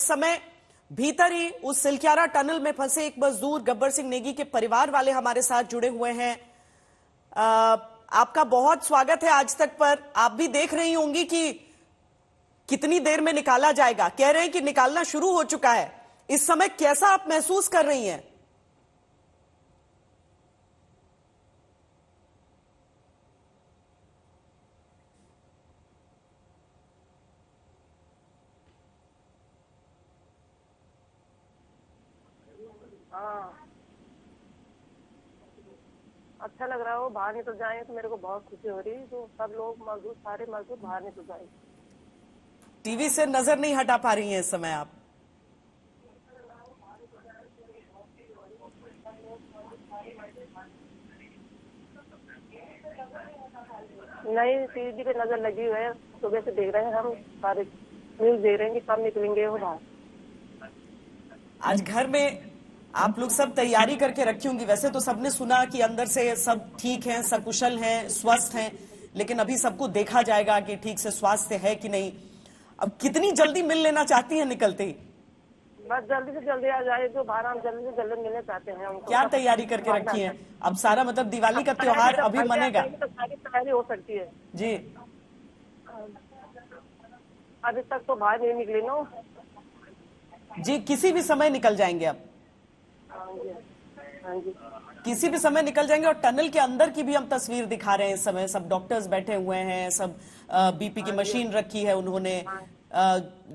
समय भीतर ही उस सिलक्यारा टनल में फंसे एक मजदूर गब्बर सिंह नेगी के परिवार वाले हमारे साथ जुड़े हुए हैं। आपका बहुत स्वागत है आज तक पर। आप भी देख रही होंगी कि कितनी देर में निकाला जाएगा। कह रहे हैं कि निकालना शुरू हो चुका है। इस समय कैसा आप महसूस कर रही हैं? अच्छा लग रहा हो। बाहर नहीं तो जाए तो मेरे को बहुत खुशी हो रही है। तो सब लोग मजदूर, सारे मजदूर बाहर नहीं तो जाए। टीवी से नजर नहीं हटा पा रही हैं इस समय आप? नहीं, टीवी पे नजर लगी हुई है। सुबह से देख रहे हैं, हम सारे न्यूज देख रहे हैं कि कब निकलेंगे वो बाहर। आज घर में आप लोग सब तैयारी करके रखी होंगी। वैसे तो सबने सुना कि अंदर से सब ठीक हैं, सकुशल हैं, स्वस्थ हैं, लेकिन अभी सबको देखा जाएगा कि ठीक से स्वास्थ्य है कि नहीं। अब कितनी जल्दी मिल लेना चाहती हैं निकलते ही? बस जल्दी से जल्दी आ जाए। जो बाहर हम जल्दी से जल्दी मिलना चाहते हैं उनको। क्या तैयारी करके रखी है? अब सारा मतलब दिवाली का त्योहार अभी मनेगा तो सारी तैयारी हो सकती है जी। अभी तक तो बाहर नहीं निकली ना जी, किसी भी समय निकल जाएंगे अब। हाँ जी, किसी भी समय निकल जाएंगे। और टनल के अंदर की भी हम तस्वीर दिखा रहे हैं इस समय। सब डॉक्टर्स बैठे हुए हैं, सब बीपी की मशीन रखी है उन्होंने,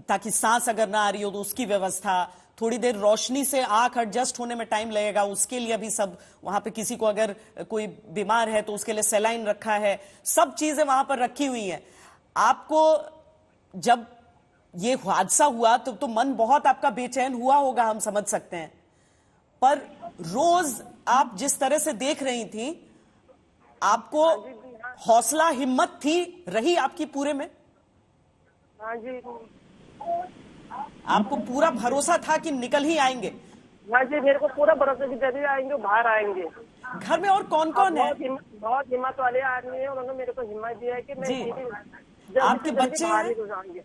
ताकि सांस अगर ना आ रही हो तो उसकी व्यवस्था। थोड़ी देर रोशनी से आंख एडजस्ट होने में टाइम लगेगा, उसके लिए भी सब वहां पे किसी को अगर कोई बीमार है तो उसके लिए सलाइन रखा है। सब चीजें वहां पर रखी हुई हैं। आपको जब ये हादसा हुआ तो मन बहुत आपका बेचैन हुआ होगा, हम समझ सकते हैं। पर रोज आप जिस तरह से देख रही थी, आपको हौसला हिम्मत थी रही आपकी पूरे में? हाँ जी, आपको पूरा भरोसा था कि निकल ही आएंगे? हाँ जी, मेरे को पूरा भरोसा कि जल्दी आएंगे, बाहर आएंगे। घर में और कौन कौन है? बहुत हिम्मत वाले आदमी है। उन्होंने मेरे को हिम्मत दिया है कि मैं जी। आपके बच्चे बाहर निकल जाएंगे।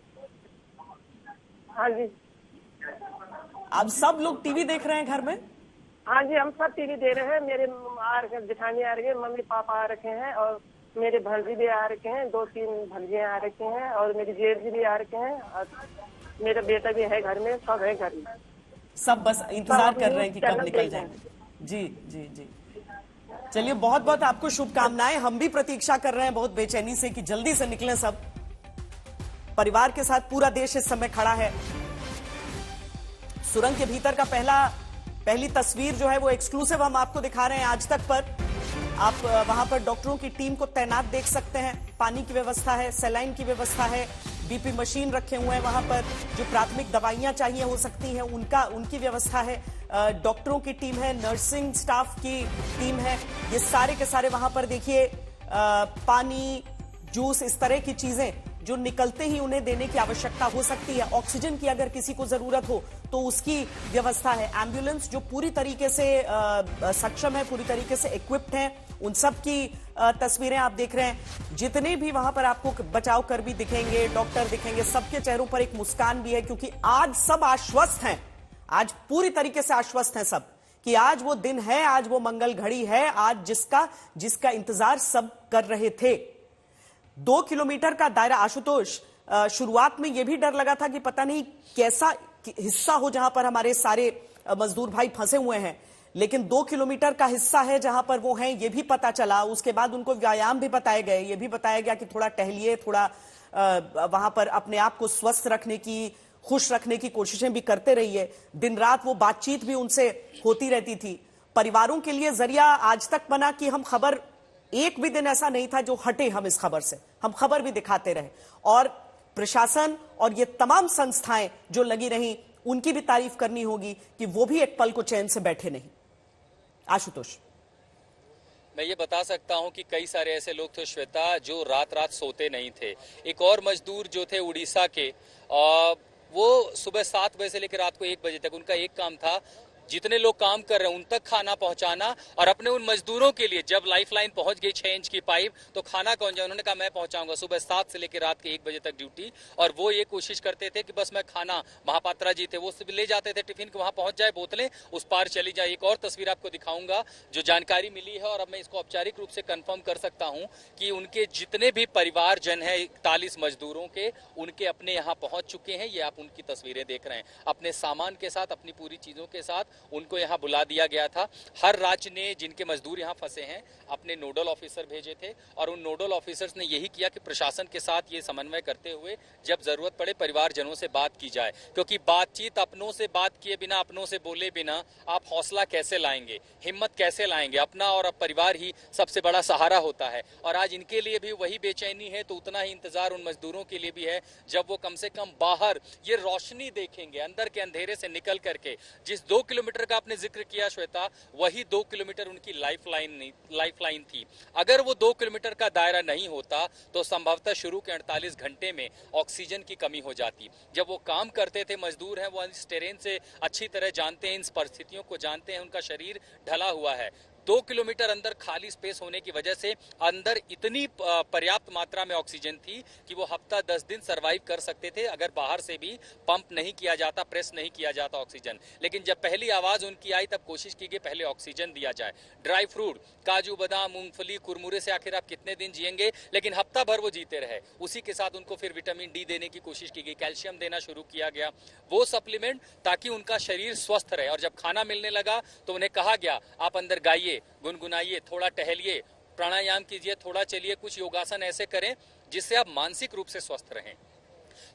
हाँ जी, आप सब लोग टीवी देख रहे हैं घर में? हाँ जी, हम सब टीवी दे रहे हैं। मेरे जेठानी आ रही है, मम्मी पापा आ रखे हैं, और मेरे भंजी भी आ रखे हैं, 2-3 भंजियाँ आ रखे हैं, और मेरी जेठ जी भी आ रखे हैं, और मेरा बेटा भी है घर में। सब है घर में। सब बस इंतजार कर रहे हैं कि कब निकल जाएंगे। जी जी जी। चलिए, बहुत बहुत आपको शुभकामनाएं। हम भी प्रतीक्षा कर रहे हैं बहुत बेचैनी से कि जल्दी से निकलें सब। परिवार के साथ पूरा देश इस समय खड़ा है। सुरंग के भीतर का पहली तस्वीर जो है वो एक्सक्लूसिव हम आपको दिखा रहे हैं आज तक पर। आप वहां पर डॉक्टरों की टीम को तैनात देख सकते हैं। पानी की व्यवस्था है, सलाइन की व्यवस्था है, बीपी मशीन रखे हुए हैं वहां पर। जो प्राथमिक दवाइयां चाहिए हो सकती हैं उनकी व्यवस्था है। डॉक्टरों की टीम है, नर्सिंग स्टाफ की टीम है। ये सारे के सारे वहां पर देखिए, पानी, जूस, इस तरह की चीजें जो निकलते ही उन्हें देने की आवश्यकता हो सकती है। ऑक्सीजन की अगर किसी को जरूरत हो तो उसकी व्यवस्था है। एम्बुलेंस जो पूरी तरीके से सक्षम है, पूरी तरीके से इक्विप्ड है, उन सब की तस्वीरें आप देख रहे हैं। जितने भी वहां पर आपको बचाव कर्मी दिखेंगे, डॉक्टर दिखेंगे, सबके चेहरों पर एक मुस्कान भी है, क्योंकि आज सब आश्वस्त हैं। आज पूरी तरीके से आश्वस्त हैं सब कि आज वो दिन है, आज वो मंगल घड़ी है, आज जिसका इंतजार सब कर रहे थे। 2 किलोमीटर का दायरा। आशुतोष, शुरुआत में यह भी डर लगा था कि पता नहीं कैसा हिस्सा हो जहां पर हमारे सारे मजदूर भाई फंसे हुए हैं, लेकिन 2 किलोमीटर का हिस्सा है जहां पर वो हैं, ये भी पता चला। उसके बाद उनको व्यायाम भी बताए गए। ये भी बताया गया कि थोड़ा टहलिए, थोड़ा वहां पर अपने आप को स्वस्थ रखने की, खुश रखने की कोशिशें भी करते रहिए। दिन रात वो बातचीत भी उनसे होती रहती थी। परिवारों के लिए जरिया आज तक बना कि हम खबर, एक भी दिन ऐसा नहीं था जो हटे हम इस खबर से, हम खबर भी दिखाते रहे। और प्रशासन और ये तमाम संस्थाएं जो लगी रहीं, उनकी भी तारीफ करनी होगी कि वो भी एक पल को चैन से बैठे नहीं। आशुतोष, मैं ये बता सकता हूं कि कई सारे ऐसे लोग थे श्वेता जो रात रात सोते नहीं थे। एक और मजदूर जो थे उड़ीसा के, वो सुबह 7 बजे से लेकर रात को 1 बजे तक, उनका एक काम था, जितने लोग काम कर रहे हैं उन तक खाना पहुंचाना, और अपने उन मजदूरों के लिए जब लाइफलाइन पहुंच गई 6 इंच की पाइप तो खाना कौन जाए, उन्होंने कहा मैं पहुंचाऊंगा। सुबह 7 से लेकर रात के 1 बजे तक ड्यूटी, और वो ये कोशिश करते थे कि बस मैं खाना, महापात्रा जी थे वो ले जाते थे टिफिन, वहां पहुंच जाए, बोतलें उस पार चली जाए। एक और तस्वीर आपको दिखाऊंगा जो जानकारी मिली है, और अब मैं इसको औपचारिक रूप से कंफर्म कर सकता हूं कि उनके जितने भी परिवारजन है 41 मजदूरों के, उनके अपने यहां पहुंच चुके हैं। ये आप उनकी तस्वीरें देख रहे हैं, अपने सामान के साथ, अपनी पूरी चीजों के साथ उनको यहां बुला दिया गया था। हर राज्य ने जिनके मजदूर यहां फंसे हैं अपने नोडल ऑफिसर भेजे थे, और उन नोडल ऑफिसर्स ने यही किया कि प्रशासन के साथ ये समन्वय करते हुए जब जरूरत पड़े परिवारजनों से बात की जाए, क्योंकि बातचीत अपनों से बात किए बिना, अपनों से बोले बिना आप हौसला कैसे लाएंगे, हिम्मत कैसे लाएंगे। अपना और परिवार ही सबसे बड़ा सहारा होता है, और आज इनके लिए भी वही बेचैनी है तो उतना ही इंतजार उन मजदूरों के लिए भी है, जब वो कम से कम बाहर ये रोशनी देखेंगे, अंदर के अंधेरे से निकल करके। जिस 2 किलोमीटर का आपने जिक्र किया श्वेता, वही 2 किलोमीटर उनकी लाइफलाइन थी। अगर वो 2 किलोमीटर का दायरा नहीं होता तो संभवतः शुरू के 48 घंटे में ऑक्सीजन की कमी हो जाती। जब वो काम करते थे, मजदूर हैं, वो इस टेरेन से अच्छी तरह जानते हैं, इन परिस्थितियों को जानते हैं, उनका शरीर ढला हुआ है। 2 किलोमीटर अंदर खाली स्पेस होने की वजह से अंदर इतनी पर्याप्त मात्रा में ऑक्सीजन थी कि वो हफ्ता 10 दिन सरवाइव कर सकते थे, अगर बाहर से भी पंप नहीं किया जाता, प्रेस नहीं किया जाता ऑक्सीजन। लेकिन जब पहली आवाज उनकी आई तब कोशिश की गई पहले ऑक्सीजन दिया जाए। ड्राई फ्रूट, काजू बादाम, मूंगफली, कुरमुरे से आखिर आप कितने दिन जिएंगे, लेकिन हफ्ता भर वो जीते रहे। उसी के साथ उनको फिर विटामिन डी देने की कोशिश की गई, कैल्शियम देना शुरू किया गया, वो सप्लीमेंट, ताकि उनका शरीर स्वस्थ रहे। और जब खाना मिलने लगा तो उन्हें कहा गया आप अंदर गाइए, गुनगुनाइए, थोड़ा टहलिए, प्राणायाम कीजिए, थोड़ा चलिए, कुछ योगासन ऐसे करें जिससे आप मानसिक रूप से स्वस्थ रहें।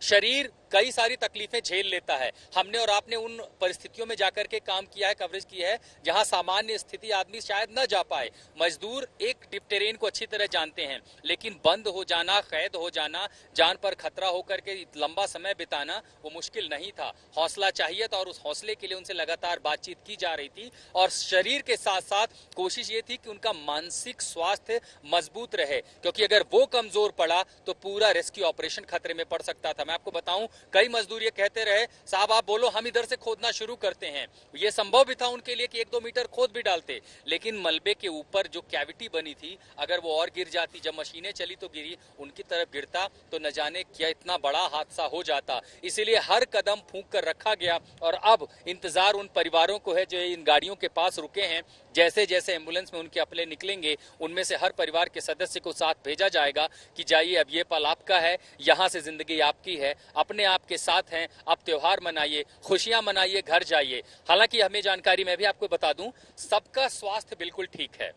शरीर कई सारी तकलीफें झेल लेता है। हमने और आपने उन परिस्थितियों में जाकर के काम किया है, कवरेज की है, जहां सामान्य स्थिति आदमी शायद न जा पाए। मजदूर एक टेरेन को अच्छी तरह जानते हैं, लेकिन बंद हो जाना, कैद हो जाना, जान पर खतरा होकर के लंबा समय बिताना वो मुश्किल नहीं था। हौसला चाहिए था, और उस हौसले के लिए उनसे लगातार बातचीत की जा रही थी, और शरीर के साथ साथ कोशिश ये थी कि उनका मानसिक स्वास्थ्य मजबूत रहे, क्योंकि अगर वो कमजोर पड़ा तो पूरा रेस्क्यू ऑपरेशन खतरे में पड़ सकता था। मैं आपको बताऊं, कई मजदूर ये कहते रहे साहब आप बोलो हम इधर से खोदना शुरू करते हैं। ये संभव भी था उनके लिए कि 1-2 मीटर खोद भी डालते, लेकिन मलबे के ऊपर जो कैविटी बनी थी, अगर वो और गिर जाती, जब मशीनें चली तो गिरी, उनकी तरफ गिरता तो न जाने क्या इतना बड़ा हादसा हो जाता। इसीलिए हर कदम फूंक कर रखा गया, और अब इंतजार उन परिवारों को है जो इन गाड़ियों के पास रुके हैं। जैसे जैसे एम्बुलेंस में उनके अपने निकलेंगे, उनमें से हर परिवार के सदस्य को साथ भेजा जाएगा कि जाइए अब ये पल आपका है, यहाँ से जिंदगी आपकी है, अपने आप के साथ हैं, अब त्योहार मनाइए, खुशियां मनाइए, घर जाइए। हालांकि हमें जानकारी, मैं भी आपको बता दूं, सबका स्वास्थ्य बिल्कुल ठीक है।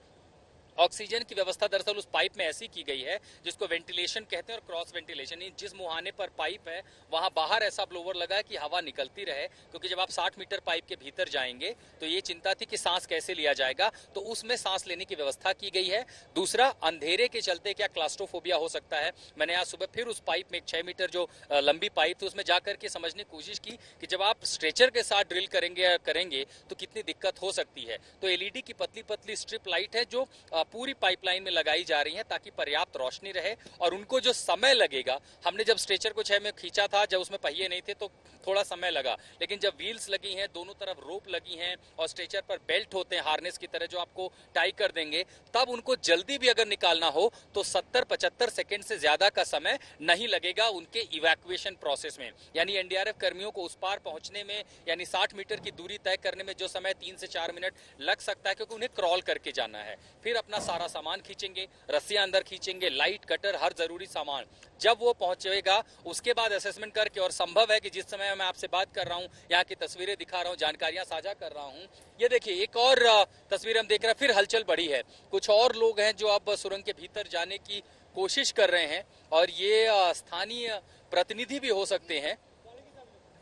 ऑक्सीजन की व्यवस्था दरअसल उस पाइप में ऐसी की गई है जिसको वेंटिलेशन कहते हैं, और क्रॉस वेंटिलेशन, जिस मुहाने पर पाइप है वहां बाहर ऐसा ब्लोवर लगा है कि हवा निकलती रहे, क्योंकि जब आप 60 मीटर पाइप के भीतर जाएंगे तो ये चिंता थी कि सांस कैसे लिया जाएगा, तो उसमें सांस लेने की व्यवस्था की गई है। दूसरा, अंधेरे के चलते क्या क्लास्ट्रोफोबिया हो सकता है। मैंने आज सुबह फिर उस पाइप में, 6 मीटर जो लंबी पाइप थी, उसमें जाकर के समझने की कोशिश की कि जब आप स्ट्रेचर के साथ ड्रिल करेंगे तो कितनी दिक्कत हो सकती है। तो एलईडी की पतली पतली स्ट्रिप लाइट है जो पूरी पाइपलाइन में लगाई जा रही है, ताकि पर्याप्त रोशनी रहे। और उनको जो समय लगेगा, हमने जब स्ट्रेचर को 6 में खींचा था, जब उसमें पहिए नहीं थे तो थोड़ा समय लगा, लेकिन जब व्हील्स लगी हैं, दोनों तरफ रोप लगी हैं, और स्ट्रेचर पर बेल्ट होते हैं हार्नेस की तरह जो आपको टाई कर देंगे, तब उनको जल्दी भी अगर निकालना हो तो 70-75 सेकेंड से ज्यादा का समय नहीं लगेगा उनके इवैक्यूएशन प्रोसेस में। यानी एनडीआरएफ कर्मियों को उस पार पहुंचने में, यानी 60 मीटर की दूरी तय करने में जो समय 3 से 4 मिनट लग सकता है, क्योंकि उन्हें क्रॉल करके जाना है, फिर अपना सारा सामान खींचेंगे, रस्सियां अंदर खींचेंगे, लाइट, कटर, हर जरूरी सामान। जब वो पहुंचेगा उसके बाद असेसमेंट करके, और संभव है कि जिस समय मैं आपसे बात कर रहा हूं, यहाँ की तस्वीरें दिखा रहा हूं, जानकारियां साझा कर रहा हूं, ये देखिए एक और तस्वीर हम देख रहे हैं, फिर हलचल बढ़ी है। कुछ और लोग हैं जो अब सुरंग के भीतर जाने की कोशिश कर रहे हैं, और ये स्थानीय प्रतिनिधि भी हो सकते हैं,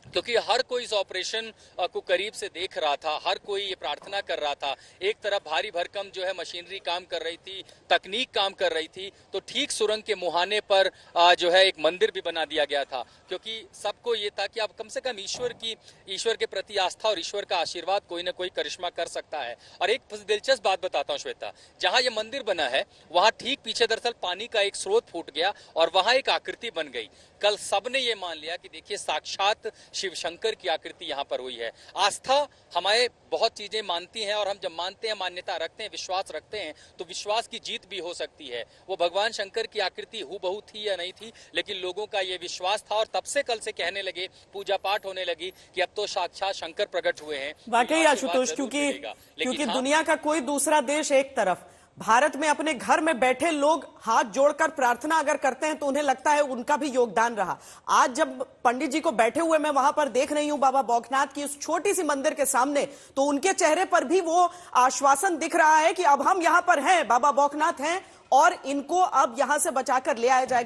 क्योंकि हर कोई इस ऑपरेशन को करीब से देख रहा था, हर कोई ये प्रार्थना कर रहा था। एक तरफ भारी भरकम जो है मशीनरी काम कर रही थी, तकनीक काम कर रही थी, तो ठीक सुरंग के मुहाने पर जो है एक मंदिर भी बना दिया गया था, क्योंकि सबको ये था कि अब कम से कम ईश्वर के प्रति आस्था और ईश्वर का आशीर्वाद कोई ना कोई करिश्मा कर सकता है। और एक दिलचस्प बात बताता हूँ श्वेता, जहाँ ये मंदिर बना है वहाँ ठीक पीछे दरअसल पानी का एक स्रोत फूट गया और वहाँ एक आकृति बन गई। कल सबने ये मान लिया कि देखिए साक्षात शिव शंकर की आकृति यहाँ पर हुई है। आस्था हमारे बहुत चीजें मानती हैं और हम जब मानते हैं, मान्यता रखते हैं, विश्वास रखते हैं तो विश्वास की जीत भी हो सकती है। वो भगवान शंकर की आकृति हूबहू थी या नहीं थी, लेकिन लोगों का ये विश्वास था और तब से कल से कहने लगे, पूजा पाठ होने लगी कि अब तो साक्षात शंकर प्रकट हुए हैं। वाकई आशुतोष, क्योंकि दुनिया का कोई दूसरा देश एक तरफ, भारत में अपने घर में बैठे लोग हाथ जोड़कर प्रार्थना अगर करते हैं तो उन्हें लगता है उनका भी योगदान रहा। आज जब पंडित जी को बैठे हुए मैं वहां पर देख रही हूं बाबा बौखनाथ की उस छोटी सी मंदिर के सामने, तो उनके चेहरे पर भी वो आश्वासन दिख रहा है कि अब हम यहां पर हैं, बाबा बौखनाथ हैं और इनको अब यहां से बचाकर ले आया जाएगा।